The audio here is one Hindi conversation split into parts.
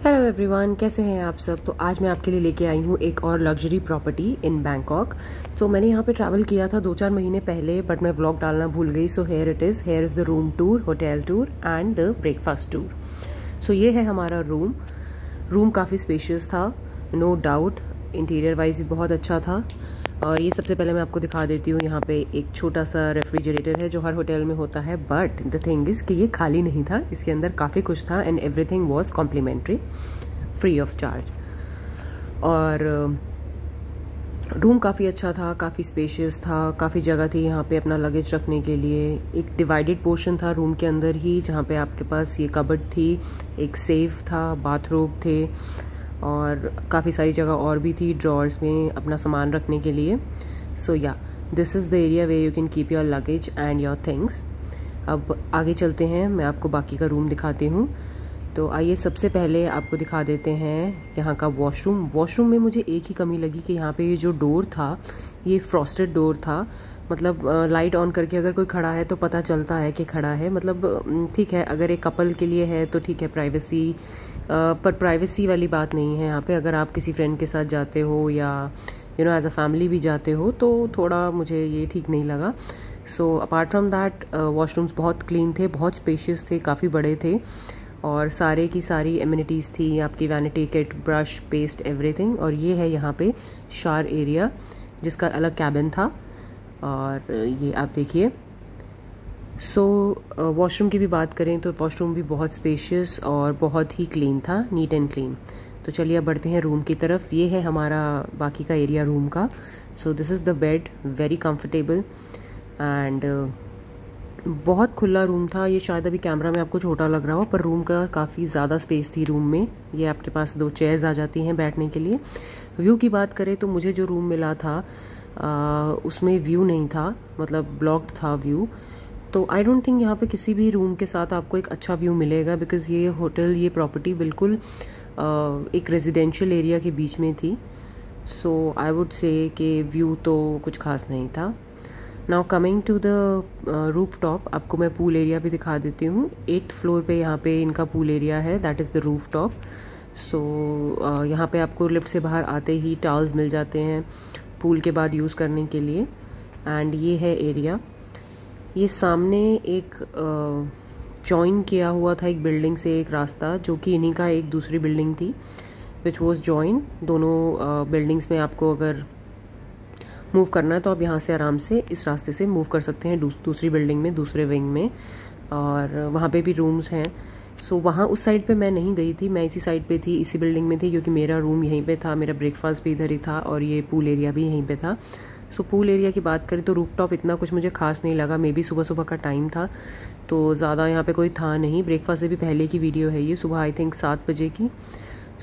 हेलो एवरीवन, कैसे हैं आप सब। तो आज मैं आपके लिए लेके आई हूँ एक और लग्जरी प्रॉपर्टी इन बैंकॉक। तो मैंने यहाँ पे ट्रैवल किया था 2-4 महीने पहले, बट मैं व्लॉग डालना भूल गई। So here it is, here is the room tour, hotel tour and the breakfast tour. So ये है हमारा रूम काफ़ी स्पेशियस था, नो डाउट। इंटीरियर वाइज भी बहुत अच्छा था। और ये सबसे पहले मैं आपको दिखा देती हूँ। यहाँ पे एक छोटा सा रेफ्रिजरेटर है जो हर होटल में होता है, बट द थिंग इज़ कि ये खाली नहीं था, इसके अंदर काफ़ी कुछ था and everything was complimentary, free of charge. और रूम काफ़ी अच्छा था, काफ़ी स्पेशियस था, काफ़ी जगह थी यहाँ पे अपना लगेज रखने के लिए। एक डिवाइडेड पोर्शन था रूम के अंदर ही, जहाँ पे आपके पास ये कबर्ड थी, एक सेफ था, बाथरूम थे और काफ़ी सारी जगह और भी थी ड्रॉर्स में अपना सामान रखने के लिए। सो या this is the area way you can keep your luggage and your things. अब आगे चलते हैं, मैं आपको बाकी का रूम दिखाती हूँ। तो आइए सबसे पहले आपको दिखा देते हैं यहाँ का वॉशरूम में मुझे एक ही कमी लगी कि यहाँ पे ये जो डोर था ये फ्रॉस्टेड डोर था। मतलब लाइट ऑन करके अगर कोई खड़ा है तो पता चलता है कि खड़ा है। मतलब ठीक है, अगर एक कपल के लिए है तो ठीक है, प्राइवेसी, पर प्राइवेसी वाली बात नहीं है यहाँ पे। अगर आप किसी फ्रेंड के साथ जाते हो या एज अ फैमिली भी जाते हो तो थोड़ा मुझे ये ठीक नहीं लगा। So apart from that washrooms बहुत क्लीन थे, बहुत स्पेशियस थे, काफ़ी बड़े थे और सारे की सारी एमिनिटीज़ थी, आपकी vanity kit, brush, paste, everything. और ये है यहाँ पे शावर एरिया जिसका अलग कैबिन था। और ये आप देखिए। सो वॉशरूम की भी बात करें तो वॉशरूम भी बहुत स्पेशियस और बहुत ही क्लीन था, नीट एंड क्लीन। तो चलिए अब बढ़ते हैं रूम की तरफ। ये है हमारा बाकी का एरिया रूम का। So this is the bed, very comfortable and बहुत खुला रूम था। ये शायद अभी कैमरा में आपको छोटा लग रहा हो, पर रूम का काफ़ी ज़्यादा स्पेस थी रूम में। ये आपके पास 2 चेयर्स आ जाती हैं बैठने के लिए। व्यू की बात करें तो मुझे जो रूम मिला था उसमें व्यू नहीं था, मतलब ब्लॉक्ड था व्यू। तो आई डोंट थिंक यहाँ पे किसी भी रूम के साथ आपको एक अच्छा व्यू मिलेगा, बिकॉज़ ये होटल, ये प्रॉपर्टी बिल्कुल एक रेजिडेंशियल एरिया के बीच में थी। सो आई वुड से कि व्यू तो कुछ खास नहीं था। Now coming to the roof top, आपको मैं पूल एरिया भी दिखा देती हूँ। 8th फ्लोर पे यहाँ पे इनका पूल एरिया है, that is the roof top. So यहाँ पे आपको लिफ्ट से बाहर आते ही टॉवल्स मिल जाते हैं पूल के बाद यूज़ करने के लिए। एंड ये है एरिया। ये सामने एक जॉइन किया हुआ था एक बिल्डिंग से एक रास्ता, जो कि इन्हीं का एक दूसरी बिल्डिंग थी, विच वॉज जॉइन। दोनों बिल्डिंग्स में आपको अगर मूव करना है तो आप यहाँ से आराम से इस रास्ते से मूव कर सकते हैं दूसरी बिल्डिंग में, दूसरे विंग में। और वहाँ पे भी रूम्स हैं। सो वहाँ उस साइड पे मैं नहीं गई थी, मैं इसी साइड पे थी, इसी बिल्डिंग में थी, क्योंकि मेरा रूम यहीं पे था, मेरा ब्रेकफास्ट भी इधर ही था और ये पूल एरिया भी यहीं पे था। सो पूल एरिया की बात करें तो रूफटॉप इतना कुछ मुझे खास नहीं लगा। मे बी सुबह सुबह का टाइम था तो ज़्यादा यहाँ पे कोई था नहीं। ब्रेकफास्ट से भी पहले की वीडियो है ये, सुबह आई थिंक 7 बजे की।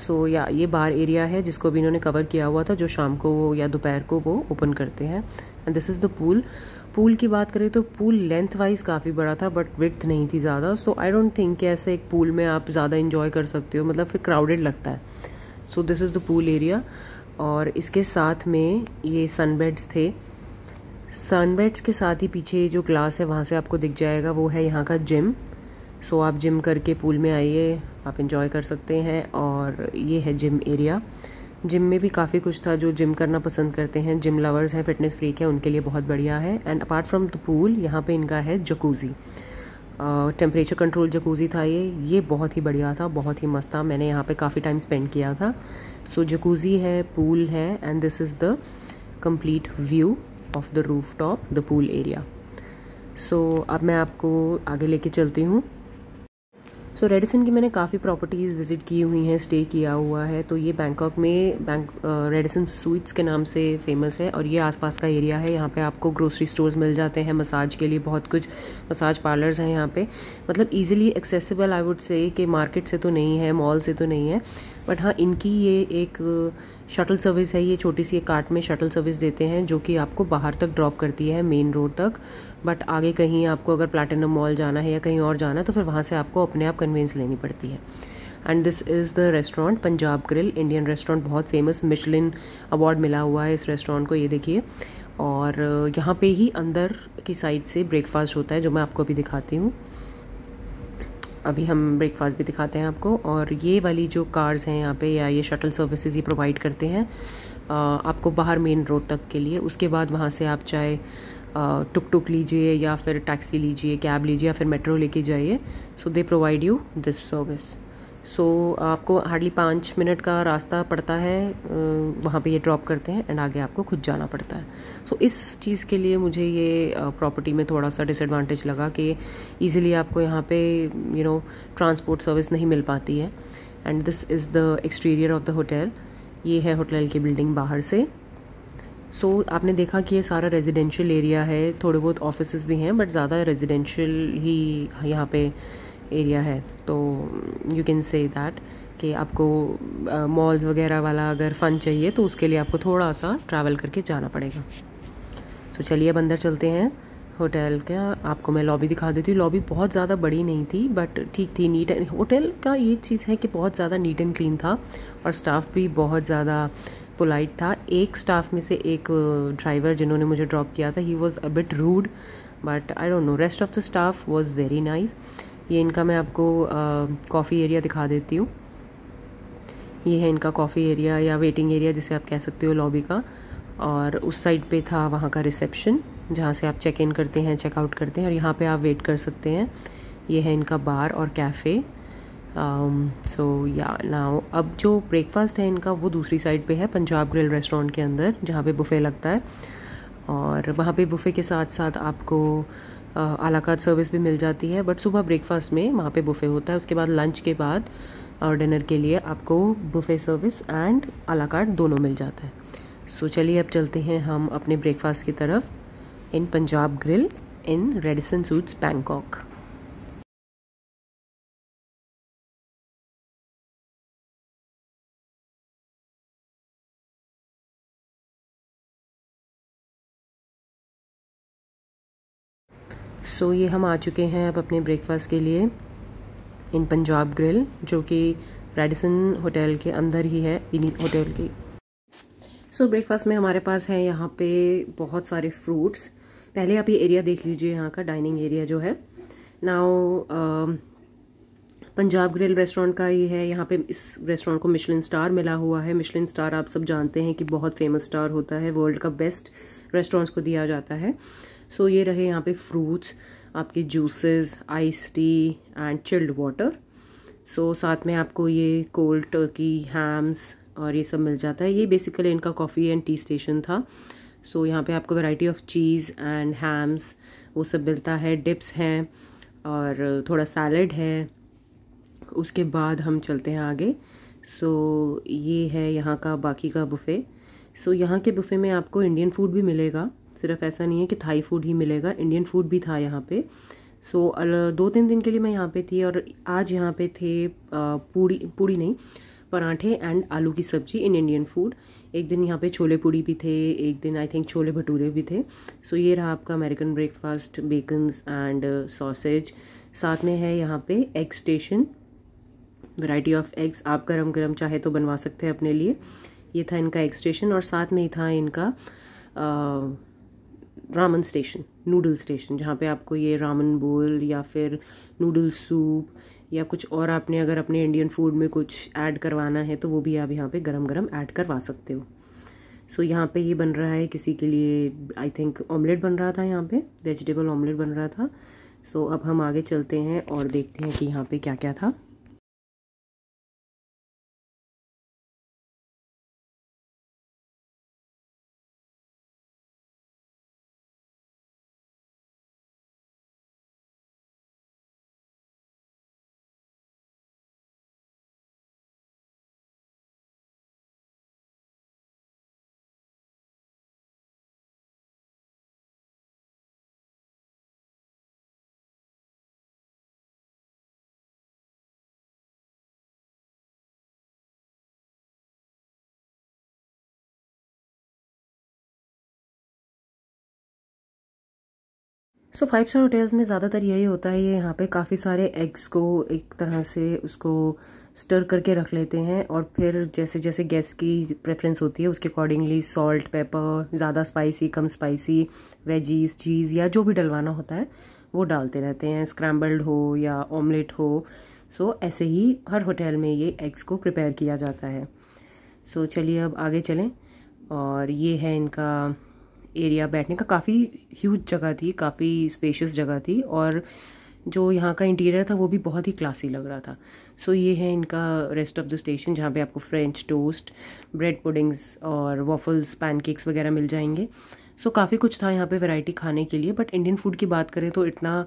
सो या ये बार एरिया है जिसको भी इन्होंने कवर किया हुआ था, जो शाम को या दोपहर को वो ओपन करते हैं। And this is the pool की बात करें तो पूल लेंथ वाइज काफ़ी बड़ा था, बट विड्थ नहीं थी ज़्यादा। सो आई डोंट थिंक कि ऐसे एक पूल में आप ज़्यादा इंजॉय कर सकते हो, मतलब फिर क्राउडेड लगता है। So this is the pool area. और इसके साथ में ये सनबेड्स थे। सनबेड्स के साथ ही पीछे जो ग्लास है वहाँ से आपको दिख जाएगा, वो है यहाँ का जिम। सो आप जिम करके पूल में आइए, आप इंजॉय कर सकते हैं। और ये है जिम एरिया। जिम में भी काफ़ी कुछ था, जो जिम करना पसंद करते हैं, जिम लवर्स हैं, फिटनेस फ्रीक है, उनके लिए बहुत बढ़िया है। And apart from the pool यहाँ पे इनका है जकूज़ी, टेम्परेचर कंट्रोल जकूज़ी था ये बहुत ही बढ़िया था, बहुत ही मस्त था। मैंने यहाँ पे काफ़ी टाइम स्पेंड किया था। सो जकूज़ी है, पूल है and this is the complete view of the roof top, the pool area. So अब मैं आपको आगे लेके चलती हूँ। सो रेडिसन की मैंने काफ़ी प्रॉपर्टीज़ विज़िट की हुई हैं, स्टे किया हुआ है। तो ये बैंकॉक में रेडिसन स्वीट्स के नाम से फेमस है और ये आसपास का एरिया है। यहाँ पे आपको ग्रोसरी स्टोर्स मिल जाते हैं, मसाज के लिए बहुत कुछ मसाज पार्लर्स हैं यहाँ पे, मतलब easily accessible. I would say कि मार्केट से तो नहीं है, मॉल से तो नहीं है, बट हाँ इनकी ये एक शटल सर्विस है। ये छोटी सी एक कार्ट में शटल सर्विस देते हैं जो कि आपको बाहर तक ड्रॉप करती है, मेन रोड तक। बट आगे कहीं आपको अगर प्लैटिनम मॉल जाना है या कहीं और जाना है तो फिर वहाँ से आपको अपने आप कन्वेंस लेनी पड़ती है। And this is the restaurant Punjab grill, Indian restaurant, बहुत फेमस, मिशलिन अवार्ड मिला हुआ है इस रेस्टोरेंट को, ये देखिए। और यहाँ पे ही अंदर की साइड से ब्रेकफास्ट होता है, जो मैं आपको अभी दिखाती हूँ। अभी हम ब्रेकफास्ट भी दिखाते हैं आपको। और ये वाली जो कार्स हैं यहाँ पे या ये शटल सर्विसेज ये प्रोवाइड करते हैं आपको बाहर मेन रोड तक के लिए। उसके बाद वहाँ से आप चाहे टुक टुक लीजिए या फिर टैक्सी लीजिए, कैब लीजिए या फिर मेट्रो लेके जाइए। So they provide you this service. So आपको हार्डली 5 मिनट का रास्ता पड़ता है, वहाँ पे ये ड्रॉप करते हैं एंड आगे आपको खुद जाना पड़ता है। सो इस चीज़ के लिए मुझे ये प्रॉपर्टी में थोड़ा सा डिसएडवांटेज लगा कि ईज़िली आपको यहाँ पे ट्रांसपोर्ट सर्विस नहीं मिल पाती है। And this is the exterior of the hotel. ये है होटल की बिल्डिंग बाहर से। सो आपने देखा कि ये सारा रेजिडेंशियल एरिया है, थोड़े बहुत ऑफिसेज भी हैं बट ज़्यादा रेजिडेंशियल ही यहाँ पे एरिया है। तो यू कैन से दैट कि आपको मॉल्स वगैरह वाला अगर फ़न चाहिए तो उसके लिए आपको थोड़ा सा ट्रैवल करके जाना पड़ेगा। तो चलिए अब अंदर चलते हैं होटल का। आपको मैं लॉबी दिखा देती हूँ। लॉबी बहुत ज़्यादा बड़ी नहीं थी बट ठीक थी, नीट एंड होटल का ये चीज़ है कि बहुत ज़्यादा नीट एंड क्लीन था और स्टाफ भी बहुत ज़्यादा पोलाइट था। एक स्टाफ में से एक ड्राइवर जिन्होंने मुझे ड्रॉप किया था, he was a bit rude but I don't know, rest of the staff was very nice. ये इनका मैं आपको कॉफ़ी एरिया दिखा देती हूँ। ये है इनका कॉफ़ी एरिया या वेटिंग एरिया जिसे आप कह सकते हो लॉबी का। और उस साइड पे था वहाँ का रिसेप्शन जहाँ से आप चेक इन करते हैं, चेक आउट करते हैं और यहाँ पे आप वेट कर सकते हैं। ये है इनका बार और कैफ़े। सो या नाउ अब जो ब्रेकफास्ट है इनका वो दूसरी साइड पे है, पंजाब ग्रिल रेस्टोरेंट के अंदर जहाँ पे बुफ़े लगता है। और वहाँ पे बुफ़े के साथ साथ आपको आला कार्ट सर्विस भी मिल जाती है बट सुबह ब्रेकफास्ट में वहाँ पे बुफ़े होता है। उसके बाद लंच के बाद और डिनर के लिए आपको बुफ़े सर्विस एंड आला कार्ट दोनों मिल जाता है। सो चलिए अब चलते हैं हम अपने ब्रेकफास्ट की तरफ इन पंजाब ग्रिल इन रेडिसन सूट्स बैंकॉक। सो ये हम आ चुके हैं अब अपने ब्रेकफास्ट के लिए इन पंजाब ग्रिल, जो कि रेडिसन होटल के अंदर ही है इन्हीं होटल की। सो ब्रेकफास्ट में हमारे पास है यहाँ पे बहुत सारे फ्रूट्स। पहले आप ये एरिया देख लीजिए, यहाँ का डाइनिंग एरिया जो है। नाउ पंजाब ग्रिल रेस्टोरेंट का ये है। यहाँ पे इस रेस्टोरेंट को मिशेलिन स्टार मिला हुआ है। मिशेलिन स्टार आप सब जानते हैं कि बहुत फेमस स्टार होता है, वर्ल्ड का बेस्ट रेस्टोरेंट्स को दिया जाता है। सो ये रहे यहाँ पे फ्रूट्स, आपके juices, ice tea and chilled water. So साथ में आपको ये कोल्ड टर्की, हैम्स और ये सब मिल जाता है। ये बेसिकली इनका कॉफ़ी एंड टी स्टेशन था। सो यहाँ पे आपको variety of cheese and hams वो सब मिलता है, डिप्स हैं और थोड़ा सैलड है। उसके बाद हम चलते हैं आगे। सो ये है यहाँ का बाकी का बुफ़े। सो यहाँ के बुफ़े में आपको इंडियन फूड भी मिलेगा, सिर्फ ऐसा नहीं है कि थाई फूड ही मिलेगा, इंडियन फूड भी था यहाँ पे। सो 2-3 दिन के लिए मैं यहाँ पे थी और आज यहाँ पे थे पूड़ी नहीं, पराठे एंड आलू की सब्जी इन इंडियन फूड। एक दिन यहाँ पे छोले पूड़ी भी थे, एक दिन आई थिंक छोले भटूरे भी थे। सो ये रहा आपका American breakfast, beckons and sausage. साथ में है यहाँ पे egg station, variety of eggs आप गरम गरम चाहे तो बनवा सकते हैं अपने लिए। ये था इनका एग स्टेशन और साथ में ही था इनका रामन स्टेशन, नूडल स्टेशन, जहाँ पे आपको ये रामन बोल या फिर नूडल सूप या कुछ और आपने अगर अपने इंडियन फूड में कुछ ऐड करवाना है तो वो भी आप यहाँ पे गरम गरम ऐड करवा सकते हो। सो यहाँ पे ये बन रहा है किसी के लिए, आई थिंक ऑमलेट बन रहा था, यहाँ पे वेजिटेबल ऑमलेट बन रहा था। सो अब हम आगे चलते हैं और देखते हैं कि यहाँ पे क्या क्या था। सो 5 स्टार होटल्स में ज़्यादातर यही होता है, ये यहाँ पे काफ़ी सारे एग्स को एक तरह से उसको स्टर करके रख लेते हैं और फिर जैसे जैसे गेस्ट की प्रेफरेंस होती है उसके अकॉर्डिंगली सॉल्ट, पेपर, ज़्यादा स्पाइसी, कम स्पाइसी, वेजीज, चीज़ या जो भी डलवाना होता है वो डालते रहते हैं, स्क्रैम्बल्ड हो या ऑमलेट हो। सो ऐसे ही हर होटल में ये एग्स को प्रिपेयर किया जाता है। सो चलिए अब आगे चलें। और ये है इनका एरिया बैठने का, काफ़ी ह्यूज जगह थी, काफ़ी स्पेशियस जगह थी, और जो यहाँ का इंटीरियर था वो भी बहुत ही क्लासी लग रहा था। सो ये है इनका रेस्ट ऑफ द स्टेशन, जहाँ पे आपको फ्रेंच टोस्ट, ब्रेड पुडिंग्स और वॉफल्स, पैनकेक्स वगैरह मिल जाएंगे। सो काफ़ी कुछ था यहाँ पे वैरायटी खाने के लिए। बट इंडियन फूड की बात करें तो इतना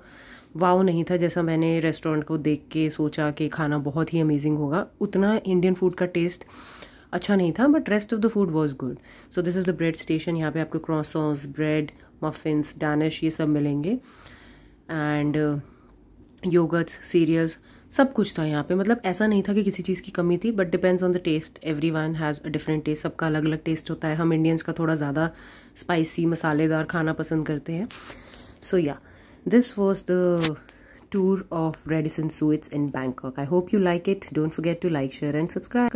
वाव नहीं था जैसा मैंने रेस्टोरेंट को देख के सोचा कि खाना बहुत ही अमेजिंग होगा। उतना इंडियन फूड का टेस्ट अच्छा नहीं था, but rest of the food was good. So this is the bread station. यहाँ पे आपको क्रॉसॉन्स, ब्रेड, मफिन्स, डैनिश ये सब मिलेंगे, एंड योगर्ट्स, सीरियल्स, सब कुछ था यहाँ पे। मतलब ऐसा नहीं था कि किसी चीज़ की कमी थी, but depends on the taste. Everyone has a different taste, सबका अलग अलग टेस्ट होता है। हम इंडियंस का थोड़ा ज़्यादा स्पाइसी, मसालेदार खाना पसंद करते हैं। सो या, this was the tour of Radisson Suites in Bangkok. I hope you like it. Don't forget to like, share and subscribe.